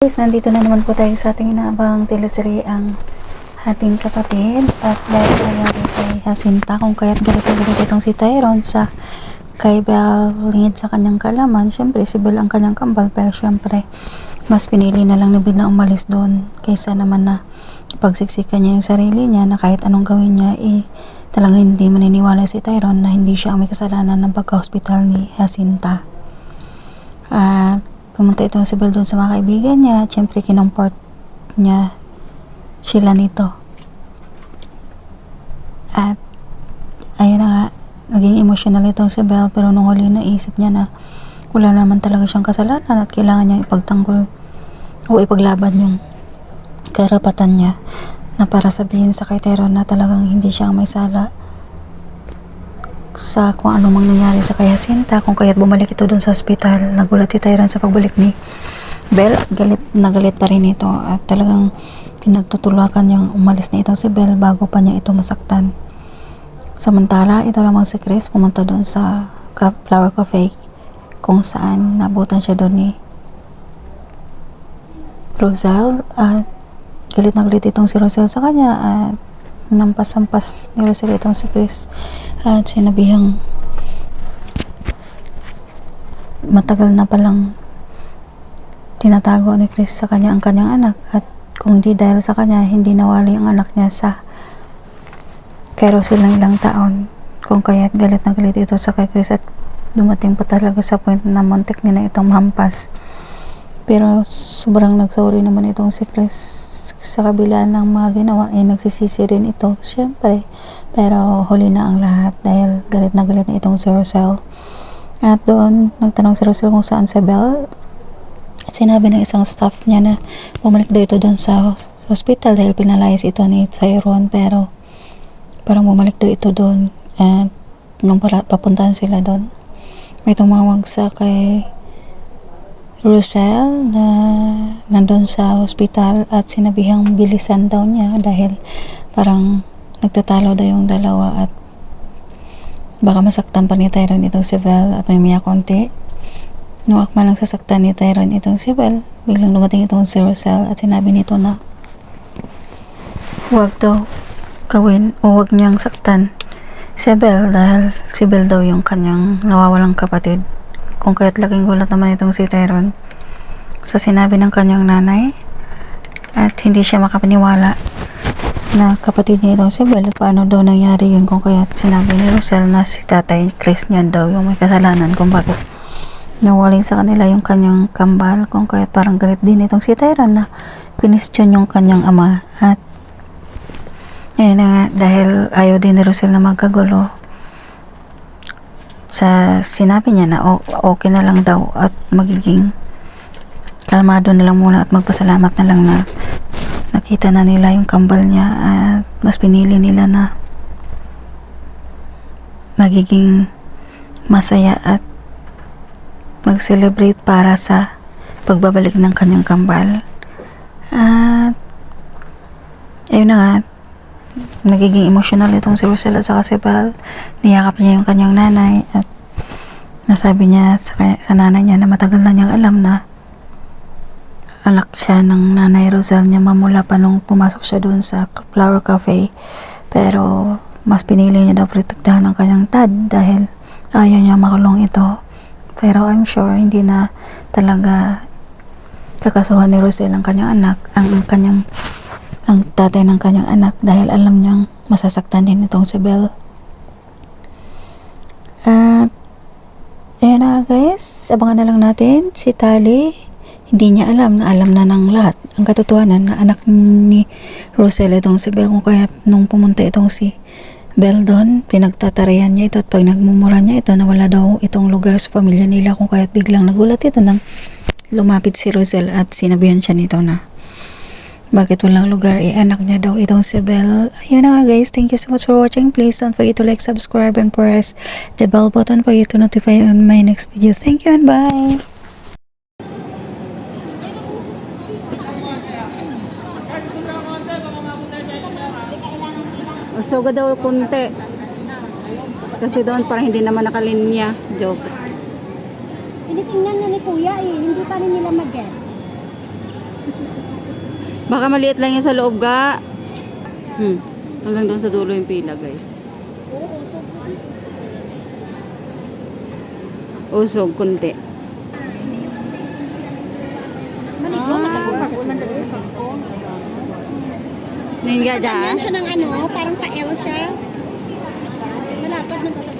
guys, nandito na naman po tayo sa ating inaabang teleserye ang ating kapatid. At dahil nangyari kay Jacinta kung kaya't galit na galit itong si Tyrone sa kay Belle lingid sa kanyang kalaman. Syempre si Belle ang kanyang kambal, pero syempre mas pinili na lang ni Belle na umalis doon kaysa naman na pagsiksikan niya yung sarili niya na kahit anong gawin niya talagang hindi maniniwala si Tyrone na hindi siya ang may kasalanan ng pagka-hospital ni Jacinta. At pumunta itong si Belle doon sa mga kaibigan niya. Siyempre kinumport niya sila nito. At ayun na nga, naging emotional itong si Belle, pero nung huli naisip niya na wala naman talaga siyang kasalanan at kailangan niya ipagtanggol o ipaglaban yung karapatan niya na para sabihin sa kay Tyrone na talagang hindi siya ang may sala sa kung ano mang nangyari sa kay Jacinta. Kung kaya't bumalik ito dun sa ospital, nagulat si Tyrone sa pagbalik ni Belle. Galit na galit pa rin ito at talagang pinagtutulakan niyang umalis na itong si Belle bago pa niya ito masaktan. Samantala, ito namang si Chris pumunta dun sa Flower Cafe kung saan nabutan siya dun ni Roselle. At galit na galit itong si Roselle sa kanya at nampas-ampas ni Roselle itong si Chris at sinabihang matagal na palang tinatago ni Chris sa kanya ang kanyang anak, at kung di dahil sa kanya hindi nawali ang anak niya sa kay Roselle ng ilang taon. Kung kaya't galit na galit ito sa kay Chris at dumating pa talaga sa point na muntik nila itong mahampas. Pero sobrang nagsorry naman itong si Chris sa kabila ng mga ginawa, nagsisisi rin ito syempre, pero huli na ang lahat dahil galit na itong si Roselle. At doon nagtanong si Roselle kung saan si Belle at sinabi ng isang staff niya na bumalik daw ito doon sa hospital dahil pinalayas ito ni Tyrone, pero parang bumalik daw ito doon. At nung papuntahan sila doon, may tumawag sa kay Roselle na nandun sa hospital at sinabihang bilisan daw niya dahil parang nagtatalo daw yung dalawa at baka masaktan pa ni Tyrone itong si Belle at may miya konti. Nung akma lang sasaktan ni Tyrone itong si Belle, biglang dumating itong si Roselle at sinabi nito na huwag daw gawin o huwag niyang saktan si Belle dahil si Belle daw yung kanyang nawawalang kapatid. Kung kaya't laking gulat naman itong si Tyrone sa sinabi ng kanyang nanay at hindi siya makapaniwala na kapatid niya itong si Belle. Paano daw nangyari yun kung kaya't sinabi ni Roselle na si tatay Chris niya daw yung may kasalanan kung bakit nawaling sa kanila yung kanyang kambal. Kung kaya't parang galit din itong si Tyrone na kinestyon yung kanyang ama. At ayun na nga, dahil ayaw din ni Roselle na magkagulo, sa sinabi niya na okay na lang daw at magiging kalmado na lang muna at magpasalamat na lang na nakita na nila yung kambal niya, at mas pinili nila na magiging masaya at mag-celebrate para sa pagbabalik ng kanyang kambal. At ayun na nga, nagiging emotional itong si Roselle at saka si Belle. Niyakap niya yung kanyang nanay at nasabi niya sa nanay niya na matagal na niyang alam na anak siya ng nanay Roselle niya mamula pa nung pumasok siya doon sa Flower Cafe, pero mas pinili niya daw protektahan ang kanyang dad dahil ayaw niya makulong ito. Pero I'm sure hindi na talaga kakasuhan ni Roselle ang kanyang anak, ang tatay ng kanyang anak, dahil alam niyang masasaktan din itong si Belle. At ayun na guys, abangan na lang natin si Tali. Hindi niya alam na ng lahat ang katotohanan na anak ni Roselle itong si Belle. Kung kaya't nung pumunta itong si Belle doon, pinagtatarayan niya ito at pag nagmumura niya ito na wala daw itong lugar sa pamilya nila. Kung kaya't biglang nagulat ito nang lumapit si Roselle at sinabihan siya nito na bakit walang lugar, anak niya daw itong si Belle. Ayun na nga guys, thank you so much for watching. Please don't forget to like, subscribe, and press the bell button for you to notify on my next video. Thank you and bye! Usoga daw kunti kasi doon parang hindi naman nakalinya. Joke. Tinitingnan na ni Kuya hindi pa rin nila mag-get. Baka maliit lang yan sa loob ga. Hanggang doon sa dulo yung pila, guys. Usog, kunti. Ninga Yan dyan? siya ng ano, parang pa-L siya. Malapad ng